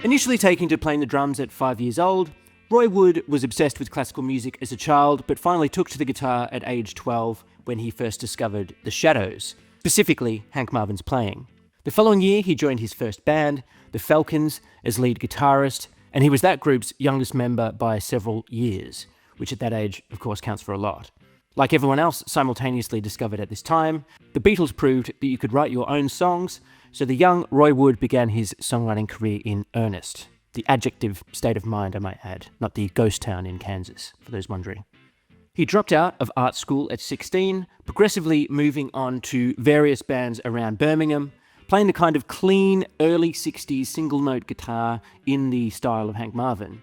Initially taking to playing the drums at 5 years old, Roy Wood was obsessed with classical music as a child, but finally took to the guitar at age 12 when he first discovered the Shadows, specifically Hank Marvin's playing. The following year, he joined his first band, the Falcons, as lead guitarist, and he was that group's youngest member by several years, which at that age, of course, counts for a lot. Like everyone else simultaneously discovered at this time, the Beatles proved that you could write your own songs, so the young Roy Wood began his songwriting career in earnest. The adjective state of mind, I might add, not the ghost town in Kansas, for those wondering. He dropped out of art school at 16, progressively moving on to various bands around Birmingham, playing the kind of clean, early 60s single-note guitar in the style of Hank Marvin.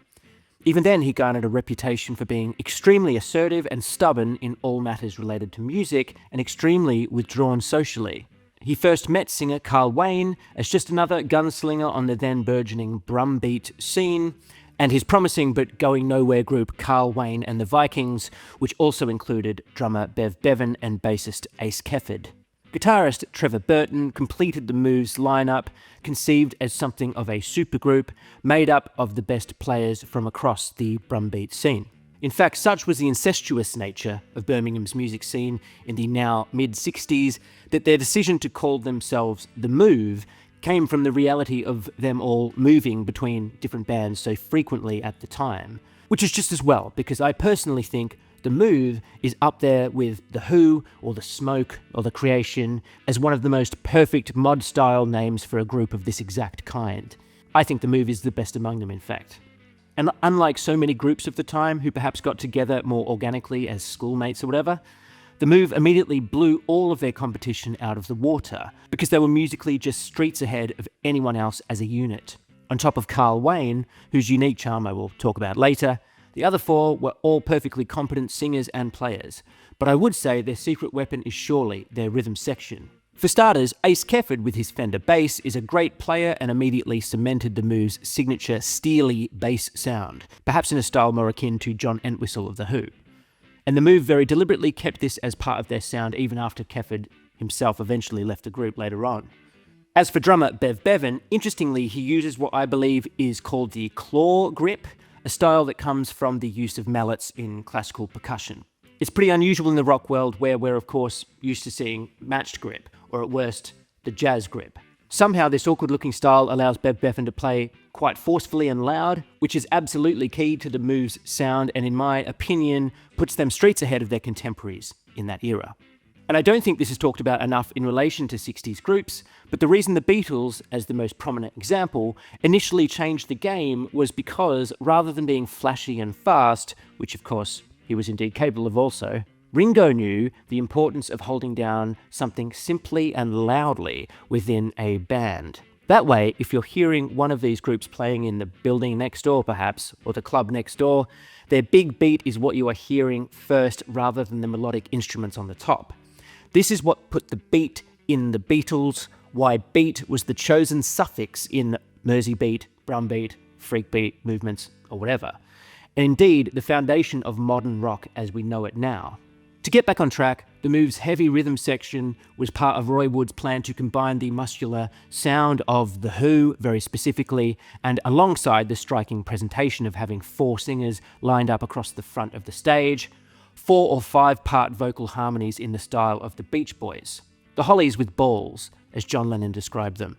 Even then, he garnered a reputation for being extremely assertive and stubborn in all matters related to music, and extremely withdrawn socially. He first met singer Carl Wayne as just another gunslinger on the then burgeoning brumbeat scene, and his promising but going nowhere group Carl Wayne and the Vikings, which also included drummer Bev Bevan and bassist Ace Kefford. Guitarist Trevor Burton completed the Moves lineup, conceived as something of a supergroup made up of the best players from across the brumbeat scene. In fact, such was the incestuous nature of Birmingham's music scene in the now mid-60s that their decision to call themselves The Move came from the reality of them all moving between different bands so frequently at the time, which is just as well, because I personally think The Move is up there with The Who, or The Smoke, or The Creation, as one of the most perfect mod-style names for a group of this exact kind. I think The Move is the best among them, in fact. And unlike so many groups of the time who perhaps got together more organically as schoolmates or whatever, The Move immediately blew all of their competition out of the water, because they were musically just streets ahead of anyone else as a unit. On top of Carl Wayne, whose unique charm I will talk about later, the other four were all perfectly competent singers and players, but I would say their secret weapon is surely their rhythm section. For starters, Ace Kefford with his Fender bass is a great player and immediately cemented The Move's signature steely bass sound, perhaps in a style more akin to John Entwistle of The Who. And The Move very deliberately kept this as part of their sound even after Kefford himself eventually left the group later on. As for drummer Bev Bevan, interestingly he uses what I believe is called the claw grip, a style that comes from the use of mallets in classical percussion. It's pretty unusual in the rock world where we're of course used to seeing matched grip, or at worst, the jazz grip. Somehow this awkward-looking style allows Bev Bevan to play quite forcefully and loud, which is absolutely key to The Move's sound and in my opinion puts them streets ahead of their contemporaries in that era. And I don't think this is talked about enough in relation to 60s groups, but the reason the Beatles, as the most prominent example, initially changed the game was because rather than being flashy and fast, which of course he was indeed capable of also, Ringo knew the importance of holding down something simply and loudly within a band. That way, if you're hearing one of these groups playing in the building next door perhaps, or the club next door, their big beat is what you are hearing first rather than the melodic instruments on the top. This is what put the beat in the Beatles, why beat was the chosen suffix in Mersey beat, brumbeat, freak beat movements, or whatever. And indeed, the foundation of modern rock as we know it now. To get back on track, The Move's heavy rhythm section was part of Roy Wood's plan to combine the muscular sound of The Who, very specifically, and alongside the striking presentation of having four singers lined up across the front of the stage, 4 or 5 part vocal harmonies in the style of the Beach Boys. The Hollies with balls, as John Lennon described them.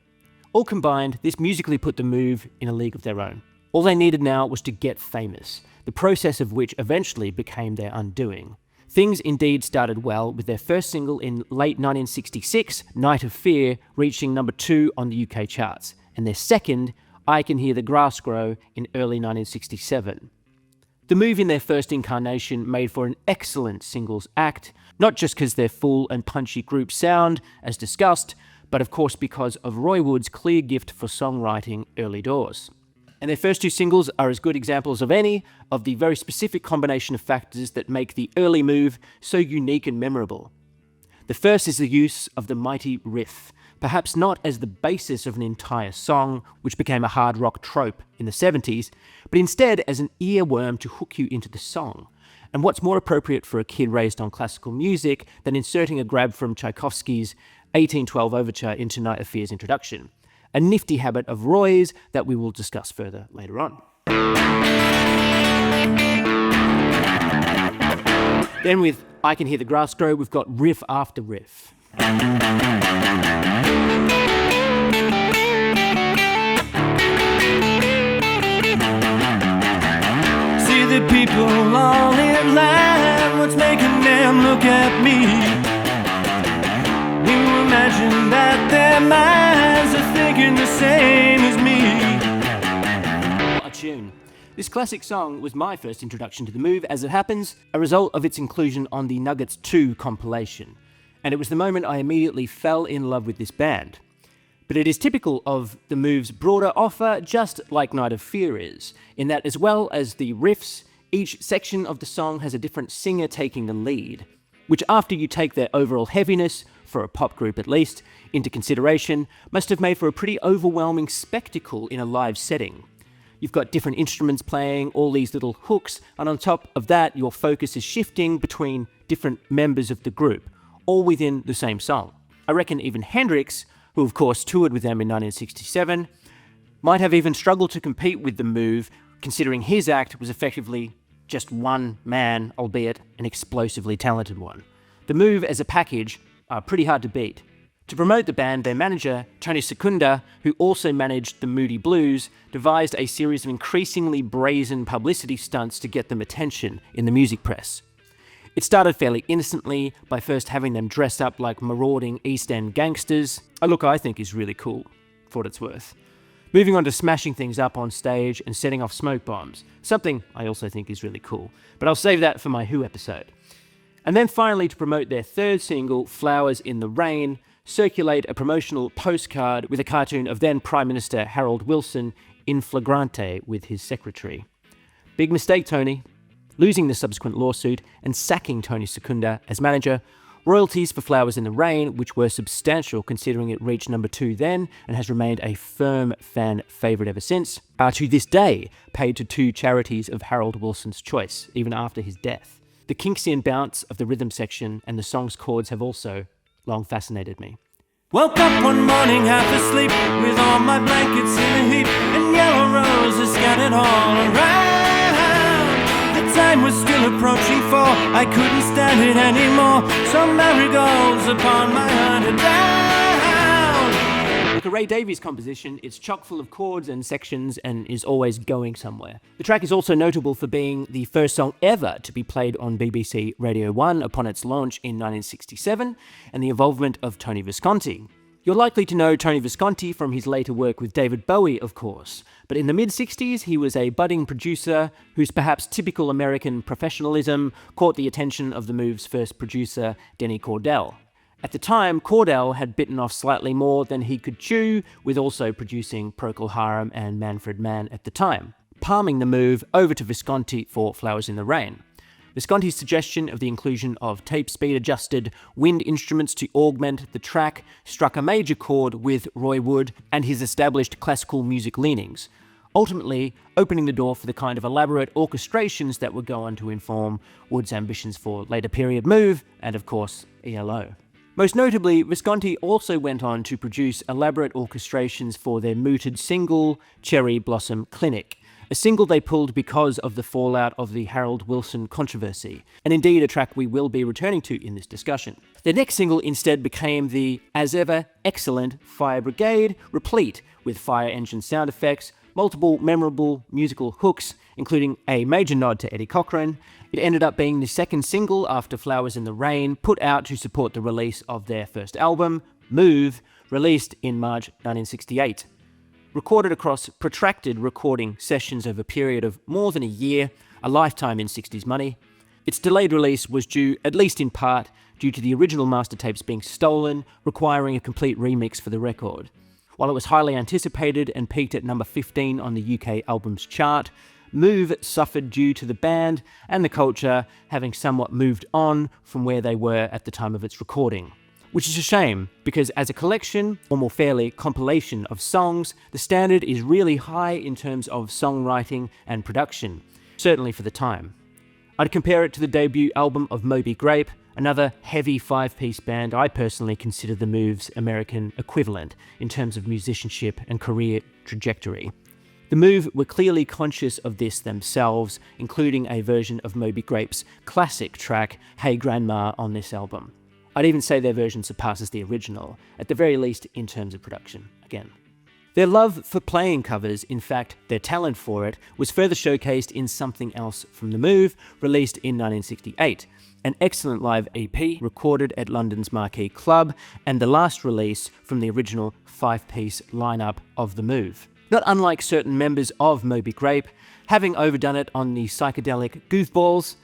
All combined, this musically put The Move in a league of their own. All they needed now was to get famous, the process of which eventually became their undoing. Things indeed started well, with their first single in late 1966, Night of Fear, reaching number 2 on the UK charts, and their second, I Can Hear the Grass Grow, in early 1967. The Move in their first incarnation made for an excellent singles act, not just because their full and punchy group sound, as discussed, but of course because of Roy Wood's clear gift for songwriting early doors. And their first 2 singles are as good examples of any of the very specific combination of factors that make the early Move so unique and memorable. The first is the use of the mighty riff, perhaps not as the basis of an entire song, which became a hard rock trope in the 70s, but instead as an earworm to hook you into the song. And what's more appropriate for a kid raised on classical music than inserting a grab from Tchaikovsky's 1812 overture into Night of Fear's introduction? a nifty habit of Roy's that we will discuss further later on. Then with I Can Hear the Grass Grow, we've got riff after riff. See the people all in line, what's making them look at me? You imagine that their minds are thinking the same as me. What a tune. This classic song was my first introduction to the Move, as it happens, a result of its inclusion on the Nuggets 2 compilation. And it was the moment I immediately fell in love with this band. But it is typical of the Move's broader offer, just like Night of Fear is, in that as well as the riffs, each section of the song has a different singer taking the lead, which after you take their overall heaviness, for a pop group at least, into consideration, must have made for a pretty overwhelming spectacle in a live setting. You've got different instruments playing, all these little hooks, and on top of that, your focus is shifting between different members of the group, all within the same song. I reckon even Hendrix, who of course toured with them in 1967, might have even struggled to compete with the Move, considering his act was effectively just one man, albeit an explosively talented one. The Move as a package are pretty hard to beat. To promote the band, their manager, Tony Secunda, who also managed the Moody Blues, devised a series of increasingly brazen publicity stunts to get them attention in the music press. It started fairly innocently by first having them dress up like marauding East End gangsters, a look I think is really cool, for what it's worth. Moving on to smashing things up on stage and setting off smoke bombs, something I also think is really cool, but I'll save that for my Who episode. And then finally, to promote their third single, Flowers in the Rain, circulate a promotional postcard with a cartoon of then Prime Minister Harold Wilson in flagrante with his secretary. Big mistake, Tony. Losing the subsequent lawsuit and sacking Tony Secunda as manager, royalties for Flowers in the Rain, which were substantial considering it reached number 2 then and has remained a firm fan favourite ever since, are to this day paid to 2 charities of Harold Wilson's choice, even after his death. The Kinksian bounce of the rhythm section and the song's chords have also long fascinated me. Woke up one morning half asleep, with all my blankets in a heap, and yellow roses scattered all around. The time was still approaching 4, I couldn't stand it anymore, so marigolds upon my hunted down. Like a Ray Davies composition, it's chock full of chords and sections and is always going somewhere. The track is also notable for being the first song ever to be played on BBC Radio 1 upon its launch in 1967, and the involvement of Tony Visconti. You're likely to know Tony Visconti from his later work with David Bowie, of course, but in the mid-60s he was a budding producer whose perhaps typical American professionalism caught the attention of the Move's first producer, Denny Cordell. At the time, Cordell had bitten off slightly more than he could chew, with also producing Procol Harum and Manfred Mann at the time, palming the Move over to Visconti for Flowers in the Rain. Visconti's suggestion of the inclusion of tape speed adjusted wind instruments to augment the track struck a major chord with Roy Wood and his established classical music leanings, ultimately opening the door for the kind of elaborate orchestrations that would go on to inform Wood's ambitions for later period Move and, of course, ELO. Most notably, Visconti also went on to produce elaborate orchestrations for their mooted single, Cherry Blossom Clinic, a single they pulled because of the fallout of the Harold Wilson controversy, and indeed a track we will be returning to in this discussion. Their next single instead became the, as ever, excellent Fire Brigade, replete with fire engine sound effects, multiple memorable musical hooks, including a major nod to Eddie Cochran. It ended up being the second single after Flowers in the Rain, put out to support the release of their first album, Move, released in March 1968. Recorded across protracted recording sessions over a period of more than a year, a lifetime in 60s money, its delayed release was due, at least in part, due to the original master tapes being stolen, requiring a complete remix for the record. While it was highly anticipated and peaked at number 15 on the UK albums chart, Move suffered due to the band and the culture having somewhat moved on from where they were at the time of its recording. Which is a shame, because as a collection, or more fairly, compilation of songs, the standard is really high in terms of songwriting and production, certainly for the time. I'd compare it to the debut album of Moby Grape, another heavy five-piece band. I personally consider the Move's American equivalent in terms of musicianship and career trajectory. The Move were clearly conscious of this themselves, including a version of Moby Grape's classic track, Hey Grandma, on this album. I'd even say their version surpasses the original, at the very least in terms of production, again. Their love for playing covers, in fact, their talent for it, was further showcased in Something Else from the Move, released in 1968, an excellent live EP recorded at London's Marquee Club, and the last release from the original five-piece lineup of the Move. Not unlike certain members of Moby Grape, having overdone it on the psychedelic goofballs,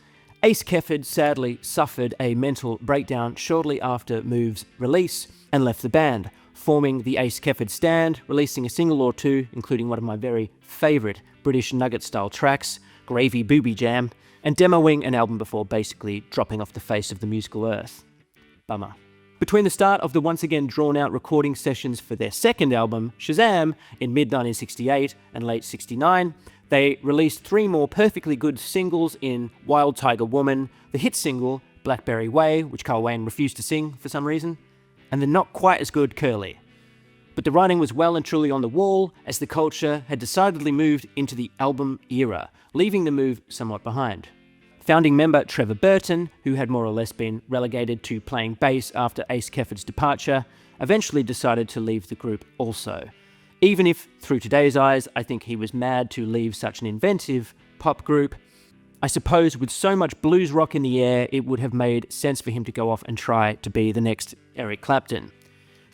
Ace Kefford sadly suffered a mental breakdown shortly after Move's release and left the band, forming the Ace Kefford Stand, releasing a single or two, including one of my very favourite British Nugget-style tracks, Gravy Booby Jam, and demoing an album before basically dropping off the face of the musical earth. Bummer. Between the start of the once again drawn-out recording sessions for their second album, Shazam, in mid-1968 and late 69, they released 3 more perfectly good singles in Wild Tiger Woman, the hit single Blackberry Way, which Carl Wayne refused to sing for some reason, and the not quite as good Curly. But the writing was well and truly on the wall, as the culture had decidedly moved into the album era, leaving the Move somewhat behind. Founding member Trevor Burton, who had more or less been relegated to playing bass after Ace Kefford's departure, eventually decided to leave the group also. Even if, through today's eyes, I think he was mad to leave such an inventive pop group, I suppose with so much blues rock in the air, it would have made sense for him to go off and try to be the next Eric Clapton.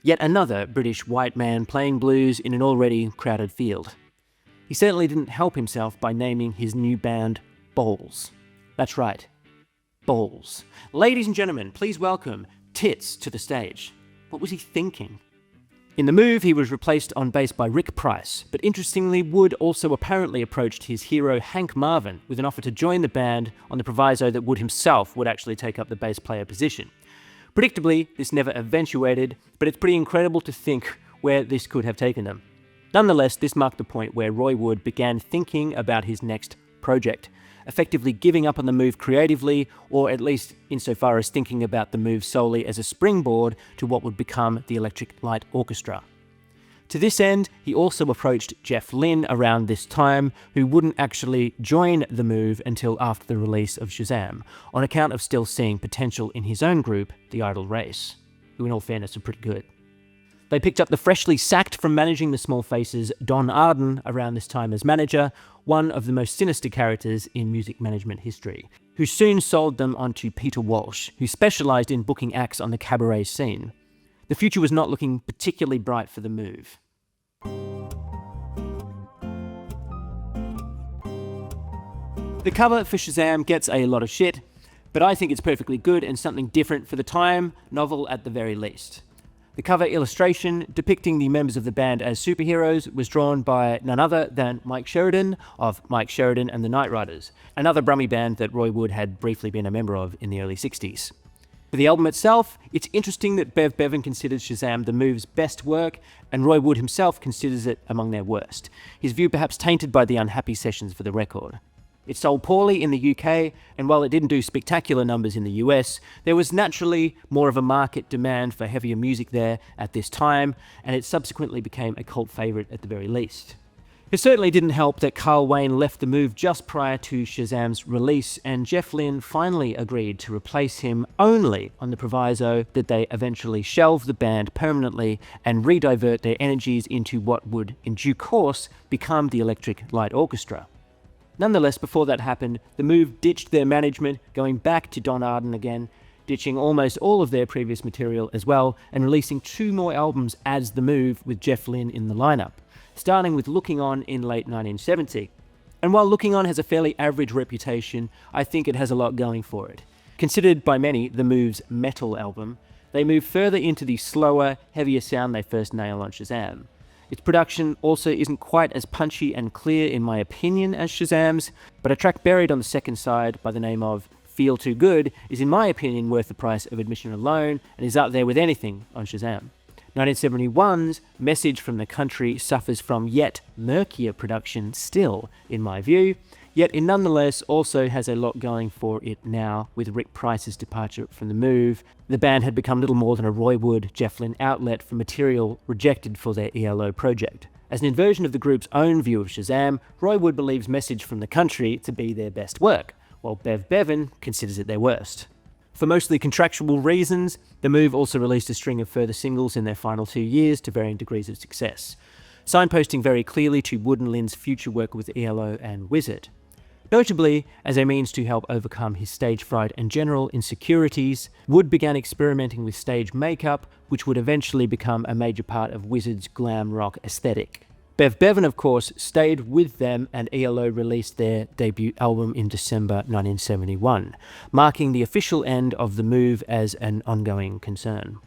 Yet another British white man playing blues in an already crowded field. He certainly didn't help himself by naming his new band Balls. That's right, Balls. Ladies and gentlemen, please welcome Tits to the stage. What was he thinking? In the Move, he was replaced on bass by Rick Price, but interestingly, Wood also apparently approached his hero Hank Marvin with an offer to join the band on the proviso that Wood himself would actually take up the bass player position. Predictably, this never eventuated, but it's pretty incredible to think where this could have taken them. Nonetheless, this marked the point where Roy Wood began thinking about his next project, effectively giving up on the Move creatively, or at least insofar as thinking about the Move solely as a springboard to what would become the Electric Light Orchestra. To this end, he also approached Jeff Lynne around this time, who wouldn't actually join the Move until after the release of Shazam, on account of still seeing potential in his own group, the Idle Race, who in all fairness are pretty good. They picked up the freshly sacked from managing the Small Faces Don Arden around this time as manager, one of the most sinister characters in music management history, who soon sold them onto Peter Walsh, who specialised in booking acts on the cabaret scene. The future was not looking particularly bright for the Move. The cover for Shazam gets a lot of shit, but I think it's perfectly good and something different for the time, novel at the very least. The cover illustration depicting the members of the band as superheroes was drawn by none other than Mike Sheridan of Mike Sheridan and the Nightriders, another Brummie band that Roy Wood had briefly been a member of in the early 60s. For the album itself, it's interesting that Bev Bevan considers Shazam the Move's best work, and Roy Wood himself considers it among their worst, his view perhaps tainted by the unhappy sessions for the record. It sold poorly in the UK, and while it didn't do spectacular numbers in the US, there was naturally more of a market demand for heavier music there at this time, and it subsequently became a cult favourite at the very least. It certainly didn't help that Carl Wayne left the Move just prior to Shazam's release, and Jeff Lynne finally agreed to replace him only on the proviso that they eventually shelve the band permanently and redivert their energies into what would, in due course, become the Electric Light Orchestra. Nonetheless, before that happened, the Move ditched their management, going back to Don Arden again, ditching almost all of their previous material as well, and releasing 2 more albums as the Move with Jeff Lynne in the lineup, starting with Looking On in late 1970. And while Looking On has a fairly average reputation, I think it has a lot going for it. Considered by many the Move's metal album, they move further into the slower, heavier sound they first nailed on Shazam. Its production also isn't quite as punchy and clear in my opinion as Shazam's, but a track buried on the second side by the name of Feel Too Good is in my opinion worth the price of admission alone and is up there with anything on Shazam. 1971's Message from the Country suffers from yet murkier production still, in my view, yet it nonetheless also has a lot going for it now with Rick Price's departure from the Move. The band had become little more than a Roy Wood, Jeff Lynne outlet for material rejected for their ELO project. As an inversion of the group's own view of Shazam, Roy Wood believes Message from the Country to be their best work, while Bev Bevan considers it their worst. For mostly contractual reasons, the Move also released a string of further singles in their final 2 years to varying degrees of success, signposting very clearly to Wood and Lynne's future work with ELO and Wizzard. Notably, as a means to help overcome his stage fright and general insecurities, Wood began experimenting with stage makeup, which would eventually become a major part of Wizzard's glam rock aesthetic. Bev Bevan, of course, stayed with them, and ELO released their debut album in December 1971, marking the official end of the Move as an ongoing concern.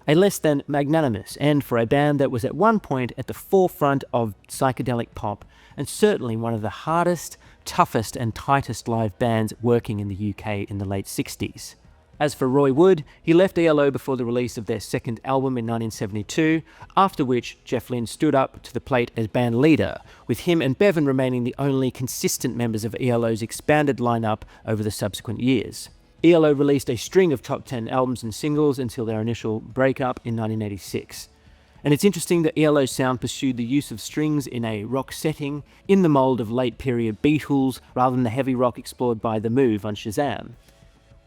A less than magnanimous end for a band that was at one point at the forefront of psychedelic pop, and certainly one of the hardest, toughest and tightest live bands working in the UK in the late 60s. As for Roy Wood, he left ELO before the release of their second album in 1972, after which Jeff Lynne stood up to the plate as band leader, with him and Bevan remaining the only consistent members of ELO's expanded lineup over the subsequent years. ELO released a string of top 10 albums and singles until their initial breakup in 1986. And it's interesting that ELO's sound pursued the use of strings in a rock setting in the mould of late-period Beatles rather than the heavy rock explored by The Move on Shazam.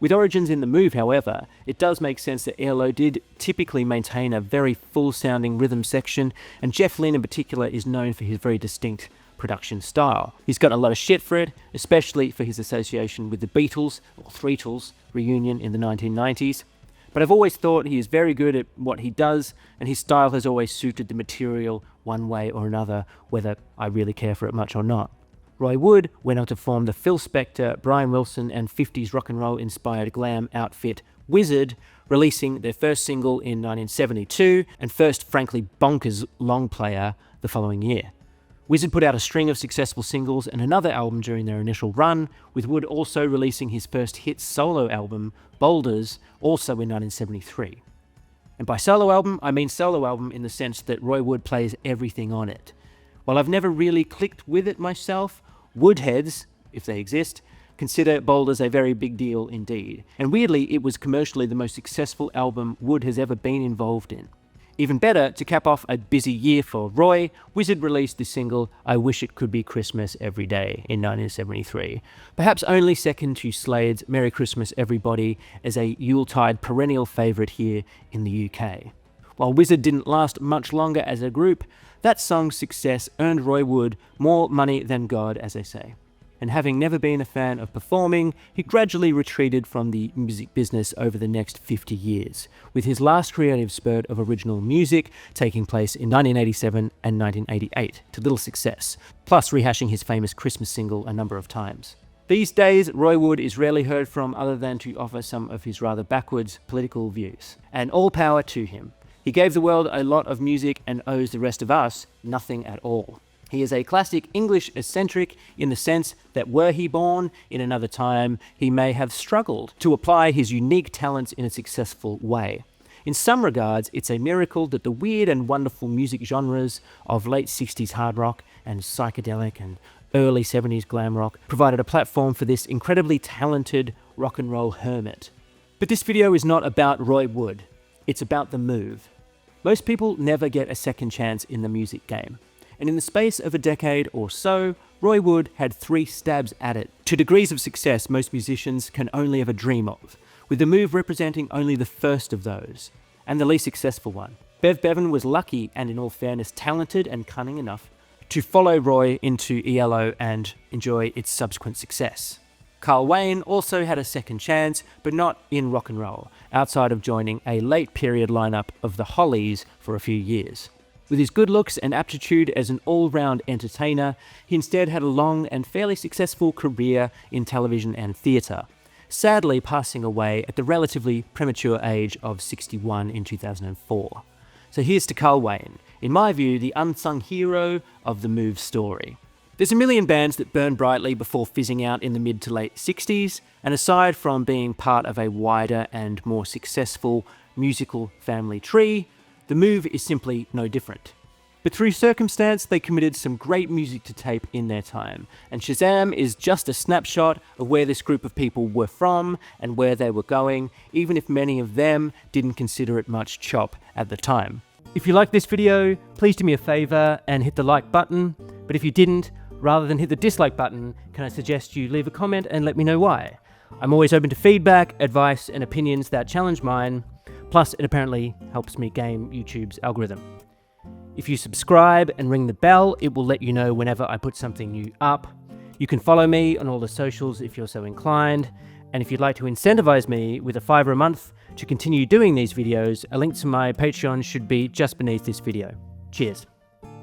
With origins in The Move, however, it does make sense that ELO did typically maintain a very full-sounding rhythm section, and Jeff Lynne in particular is known for his very distinct production style. He's gotten a lot of shit for it, especially for his association with the Beatles, or Threetles, reunion in the 1990s. But I've always thought he is very good at what he does, and his style has always suited the material one way or another, whether I really care for it much or not. Roy Wood went on to form the Phil Spector, Brian Wilson and 50s rock and roll inspired glam outfit Wizzard, releasing their first single in 1972 and first frankly bonkers long player the following year. Wizzard put out a string of successful singles and another album during their initial run, with Wood also releasing his first hit solo album, Boulders, also in 1973. And by solo album, I mean solo album in the sense that Roy Wood plays everything on it. While I've never really clicked with it myself, Woodheads, if they exist, consider Boulders a very big deal indeed. And weirdly, it was commercially the most successful album Wood has ever been involved in. Even better, to cap off a busy year for Roy, Wizzard released the single I Wish It Could Be Christmas Every Day in 1973, perhaps only second to Slade's Merry Christmas Everybody as a Yuletide perennial favourite here in the UK. While Wizzard didn't last much longer as a group, that song's success earned Roy Wood more money than God, as they say. And having never been a fan of performing, he gradually retreated from the music business over the next 50 years, with his last creative spurt of original music taking place in 1987 and 1988, to little success, plus rehashing his famous Christmas single a number of times. These days, Roy Wood is rarely heard from other than to offer some of his rather backwards political views. And all power to him. He gave the world a lot of music and owes the rest of us nothing at all. He is a classic English eccentric in the sense that were he born in another time, he may have struggled to apply his unique talents in a successful way. In some regards, it's a miracle that the weird and wonderful music genres of late 60s hard rock and psychedelic and early 70s glam rock provided a platform for this incredibly talented rock and roll hermit. But this video is not about Roy Wood. It's about the Move. Most people never get a second chance in the music game. And in the space of a decade or so, Roy Wood had 3 stabs at it, to degrees of success most musicians can only ever dream of, with the Move representing only the first of those, and the least successful one. Bev Bevan was lucky and, in all fairness, talented and cunning enough to follow Roy into ELO and enjoy its subsequent success. Carl Wayne also had a second chance, but not in rock and roll, outside of joining a late period lineup of the Hollies for a few years. With his good looks and aptitude as an all-round entertainer, he instead had a long and fairly successful career in television and theatre, sadly passing away at the relatively premature age of 61 in 2004. So here's to Carl Wayne, in my view the unsung hero of the Move story. There's a million bands that burn brightly before fizzing out in the mid to late 60s, and aside from being part of a wider and more successful musical family tree, The move is simply no different. But through circumstance, they committed some great music to tape in their time, and Shazam is just a snapshot of where this group of people were from and where they were going, even if many of them didn't consider it much chop at the time. If you liked this video, please do me a favour and hit the like button, but if you didn't, rather than hit the dislike button, can I suggest you leave a comment and let me know why? I'm always open to feedback, advice, and opinions that challenge mine, plus it apparently helps me game YouTube's algorithm. If you subscribe and ring the bell, it will let you know whenever I put something new up. You can follow me on all the socials if you're so inclined, and if you'd like to incentivize me with a $5 a month to continue doing these videos, a link to my Patreon should be just beneath this video. Cheers.